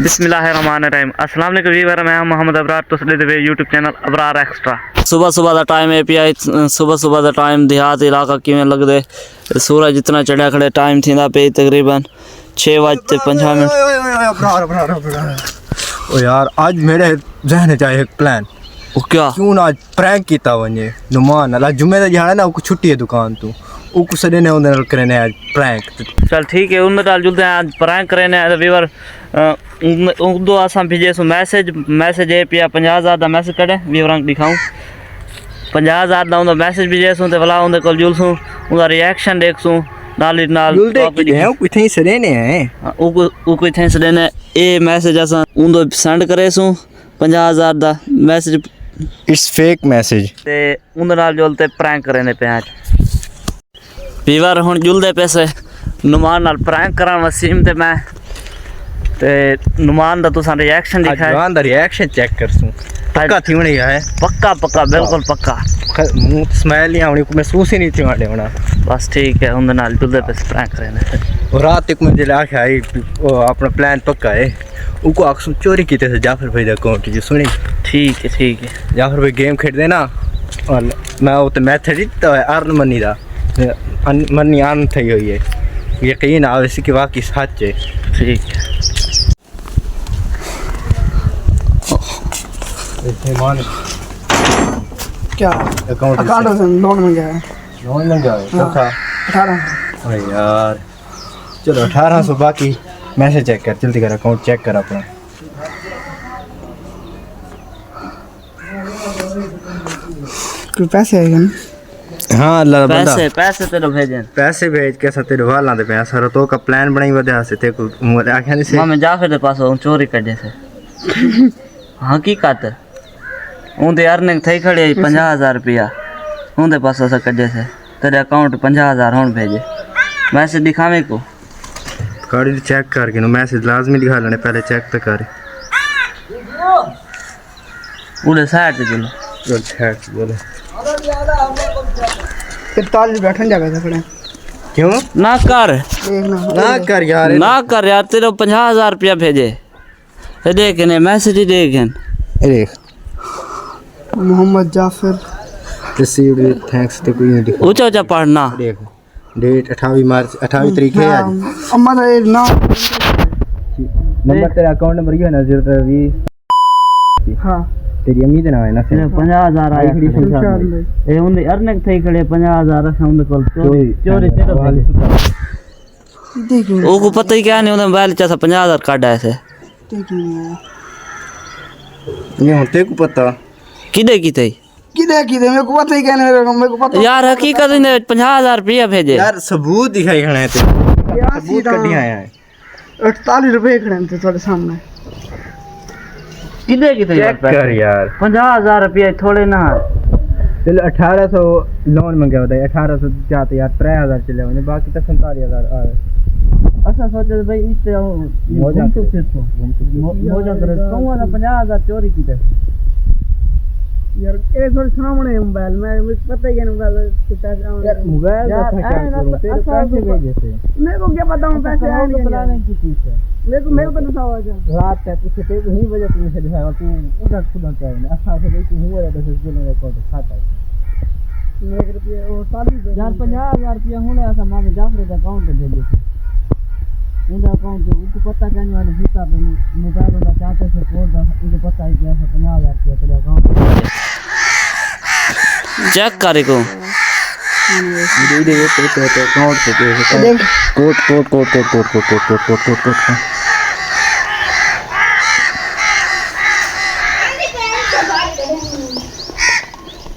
बिस्मिल्लाहिर्रहमानिर्रहीम। अस्सलाम वालेकुम व्यूअर, मैं मोहम्मद अबरार तुसले दे यूट्यूब चैनल अबरार एक्स्ट्रा। सुबह सुबह का टाइम है पिया, सुबह का टाइम देहात इलाका किवें लगदे। सूरज इतना चढ़िया खड़े, टाइम थींदा पे तकरीबन 6:50। ओ यार आज मेरे जहन च आया एक प्लान। वो क्या? क्यों ना आज प्रैंक कीता वने नुमान अल्लाह जुम्मे दा जाना ना, को छुट्टी है दुकान तो उनको सडे ने उन्हें करने आज प्रैंक। चल ठीक है, उनमें डाल जुलते हैं आज प्रैंक करने व्यूअर। उदो आसां भेजे सो मैसेज है पिया 50,000 दा मैसेज कड़े व्यूअर दिखाऊं। 50,000 दा उनका मैसेज भेजे सो ते भला उनके कोल जुलसूं, उनका रिएक्शन देखसूं नाल इथे सडे ने है उको इथे सडे ने ए मैसेज आसां उनको सेंड करे सो 50,000 दा मैसेज। इट्स फेक मैसेज ते उनके नाल जुलते प्रैंक करने पे आज व्यूअर। हुण जुलदे पैसे नुमान नाल प्रैंक करा वसीम ते मैं ते नुमान दा तुसां रिएक्शन दिखाए। नुमान दा रिएक्शन चेक करसूं। पक्का थी होनी है, पक्का बिल्कुल पक्का। मुंह स्माइल नहीं आवनी को महसूस ही नहीं थी वाले होना। बस ठीक है, उनके नाल जुलदे पैसे प्रैंक करने। और रात तक मुझे आख्या आई अपना प्लान पक्का है। उनको अक्सर चोरी कीते थे जाफर भाई दा अकाउंट जी सुनी। ठीक है जाफर भाई गेम खेलदे ना, और मैं वो तो मैथड दिता है अर्न मनी दा मनी आन थी हुई है, यकीन आवे सी कि वाकई सच है। ठीक है क्या अकाउंट से लोन मांगा है? लोन मांगा है कब था? 1800। अरे यार चलो 1800 बाकी मैसेज चेक कर, जल्दी कर अकाउंट चेक कर अपना। कोई पैसे आएगा ना? हाँ अल्लाह बंदा पैसे तेरे भेजन, पैसे भेज के सा तेरे वाला दे पैसा सर तो का प्लान बनाई वदे से ते को आख्या नहीं से मैं जाफर दे पास चोरी कर से हकीकत उनके अर्निंग थी खड़ी 50,000 रुपया उनके पास अस कजे से तेरे अकाउंट 50,000 होने भेजे। मैसेज दिखावे को गाड़ी चेक करके मैसेज लाजमी दिखा लेने, पहले चेक तो कर। उड़े साइड पे चलो चेक बोले 43 बैठन जगह से खड़े। क्यों ना कर ना कर यार तेरे 50,000 रुपया भेजे। देख ने मैसेज ही देख Mohammad Jafar received with thanks तो कोई नहीं ऊंचा पढ़ना। देख डेट 28 मार्च 28 तारीख है आज। अम्मा का नाम नंबर तेरा अकाउंट नंबर ये है ना 020। हां तेरी अम्मी का नाम है ना 50,000 आया ए उनकी अर्निंग थी खड़े 50,000 रखा उनके कोल चोरी देखो ओको पता ही क्या नहीं उन्हें मोबाइल चा 50,000 काटा ऐसे ये होते को पता किदे मेरे को पता ही क्या नहीं, मेरे को पता यार हकीकत ने 50,000 रुपया भेजे यार सबूत दिखाई खड़े थे, सबूत कड्डी आया है। 48 रुपए खड़े थे तुम्हारे सामने। किदे चेक कर यार 50,000 रुपया थोड़े ना। चलो 1800 लोन मांगा होता है, 1800 जाते यार 3000 चले होने, बाकी तो 47,000 आए। अच्छा सोचे भाई इससे मौजा करे कहूँ ना 50,000 चोरी की थे यार। ए थोड़ी सामने मोबाइल में पता ही नहीं मोबाइल कितना यार मोबाइल का क्या करो तेरे पैसे भेजे थे। मेरे को क्या पता हूं पैसे आए नहीं प्लानिंग की चीज है। मेरे को तो आवाज रात तक कुछ थे नहीं बजे तुमने से दिखाया तू उधर खुदा कर ने अच्छा से भाई तू हुआ तो से ने रिकॉर्ड खाता है। मेरे रुपए वो 40 यार 50,000 रुपया होने ऐसा मामे जाफर के अकाउंट पे भेजे थे। उनका अकाउंट उनको पता क्या नहीं वाले भीतर में मोबाइल वाला चाहते से कोड दा उनको पता है कि ऐसा 50,000 रुपया तेरे अकाउंट चेक करे को दे तो अकाउंट पे कोड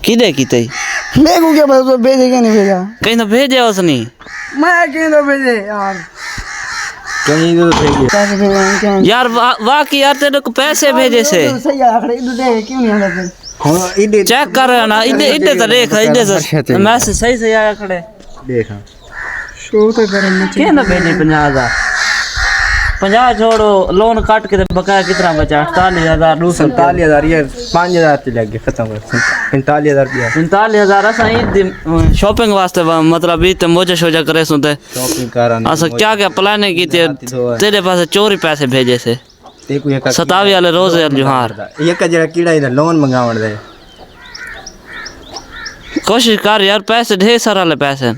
किदे कीते मेरे को क्या पता भेजे क्या नहीं भेजा। कहीं तो भेजे उसने, मैं कहीं तो भेजे यार, कहीं तो भेजे पैसे भेजे यार वाकई यार तेरे को पैसे भेजे से सही है। खड़े इधर देख क्यों नहीं आया फिर? हां इधर चेक कर ना, इधर तो देख इधर से मैसेज सही से आया खड़े देखा शो तो करना क्या ना भेजे 50,000 50 छोड़ो लोन काट के बकाया कितना बचा 48,000 दूसरा 47,000 ये 5,000 चले गए खत्म कर 45,000 रुपया 45,000 असा शॉपिंग वास्ते मतलब इतने मोजा शोजा करे सुनते शॉपिंग कराने असा क्या क्या प्लान की तेरे पास चोरी पैसे भेजे से ते कोई एक 27 वाले रोज जुहार एक जरा कीड़ा इधर लोन मंगावण दे कोशिश कर यार पैसे ढेर सारा ले पैसे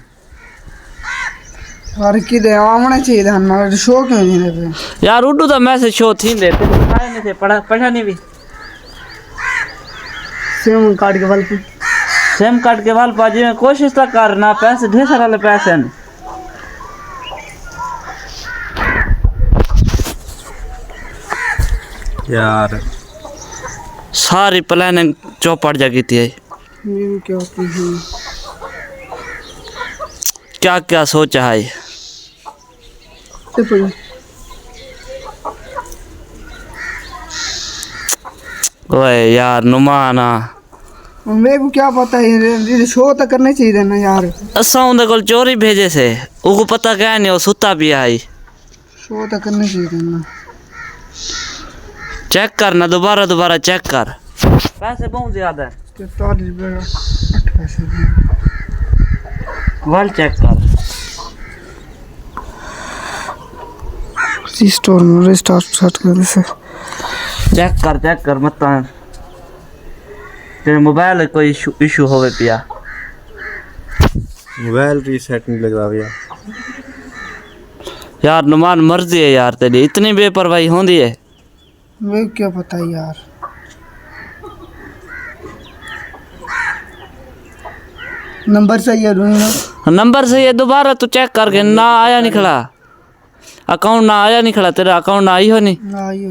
और किदे आमने चाहिए था ना शो क्यों नहीं दे यार उडू तो मैसेज शो थी दे तू दिखाए नहीं थे पढ़ा नहीं भी सिम कार्ड के बल पे सेम काट के वाल पाजी में कोशिश तो करना पैसे ढेर सारा ले पैसे न। यार सारी प्लानिंग चौपट जा की थी ये क्या होती है क्या क्या सोचा है तो पर ओए यार नुमाना मेरे को क्या पता है ये शो तो करने चाहिए ना यार असा उनके कोल चोरी भेजे से उनको पता क्या नहीं वो सुता भी आई शो तो करने चाहिए ना चेक करना दोबारा चेक कर पैसे बहुत ज्यादा है तो 8 पैसे वाल चेक कर स्टोर में रिस्टार्ट करने से चेक कर मत तेरे मोबाइल में कोई इशू होवे पिया मोबाइल रीसेट नहीं लगा भैया यार नुमान मर्जी है यार तेरी इतनी बेपरवाही होंदी है मेरे क्या पता है यार नंबर सही है ढूंढना नंबर से ये दोबारा तू चेक करके ना आया निकला अकाउंट ना आया निकला तेरा अकाउंट ना आई हो नहीं ना ये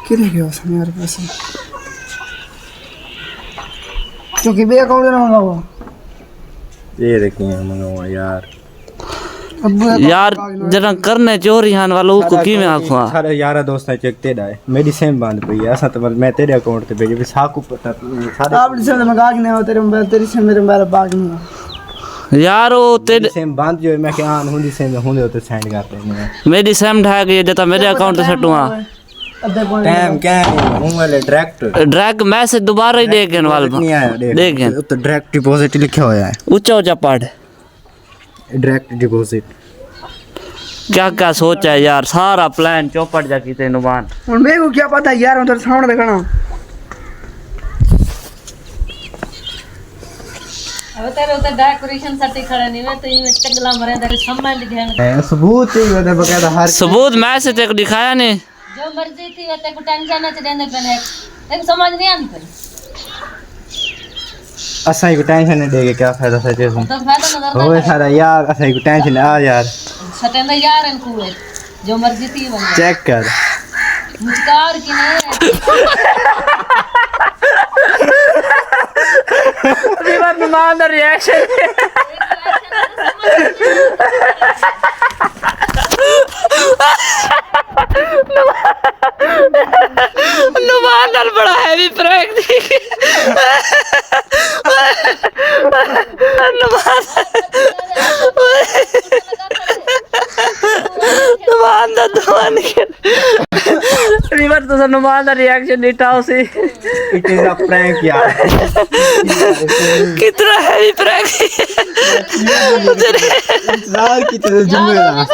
किधर गया उसमें मेरे पैसे क्योंकि बे अकाउंट ना मंगावा ये देखिए मंगावा यार अब यार जरा करने चोरी हान वालों को की मैं आखवा सारे यारा दोस्त चेक ते डाए मेरी सेम बांध पई है ऐसा तो मैं तेरे अकाउंट ते भेजे भी साकू पता सारे आप से मंगा के नहीं हो तेरे मोबाइल तेरी से मेरे मोबाइल बाग नहीं यार वो तेरे सेम बांध जो मैं क्या हुंदी सेम हुंदे होते सेंड करते हैं मेरी सेम ढा गई जता मेरे अकाउंट से सटुआ टाइम क्या हूं वाले डायरेक्ट मैसेज दोबारा ही देख वाल नहीं आया देख तो डायरेक्ट डिपॉजिट लिखा हुआ है ऊंचा पढ़ डायरेक्ट डिपॉजिट क्या क्या सोचा है यार सारा प्लान चौपट जा की ते नुमान और मेरे को क्या पता यार उधर साउंड देखना अब तेरे उधर डेकोरेशन साठी खड़ा नहीं हुए तो ये चगला मरे तेरे सम्मान दिखाएंगे सबूत ही होता बकायदा हर सबूत मैसेज एक दिखाया नहीं जो मर्जी थी वो तेरे को टेंशन है देने पे एक समझ नहीं आती असाई को टेंशन नहीं देगे क्या फायदा सचे सुन तो फायदा नजर होए सारा यार असाई को टेंशन आ यार सटेंदा यार इनको है जो मर्जी थी बन चेक कर मुस्कार की नहीं रिवर नुमान दा रिएक्शन नुमान दा बड़ा हैवी प्रैंक थी नुमान दा दुआन के रिवर तो नुमान दा रिएक्शन दिखाओ see it is a prank यार कितना हैवी प्रैंक इंतजार की तरह जुम्मेदार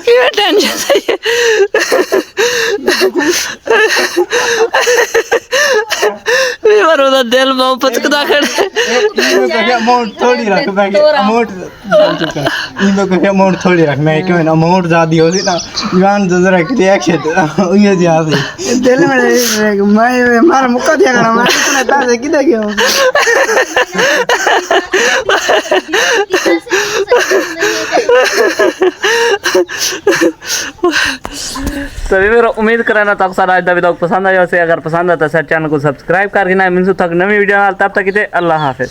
क्या टेंशन सही है रिवर उधर दिल में पचकदा खड़े इनको कहे अमाउंट थोड़ी रख मैं अमाउंट इनको कहे अमाउंट थोड़ी रख मैं क्यों ना अमाउंट ज्यादा होती ना जान जरा रिएक्शन ये ज्यादा दिल में मैं मारा मुक्का दिया करना मैं इतने पैसे किधर गया तो मेरा उम्मीद करना तक सारा आज वीडियो पसंद आया से अगर पसंद आता है चैनल को सब्सक्राइब करके ना मिनसु तक नवी वीडियो तब तक अल्लाह हाफिज।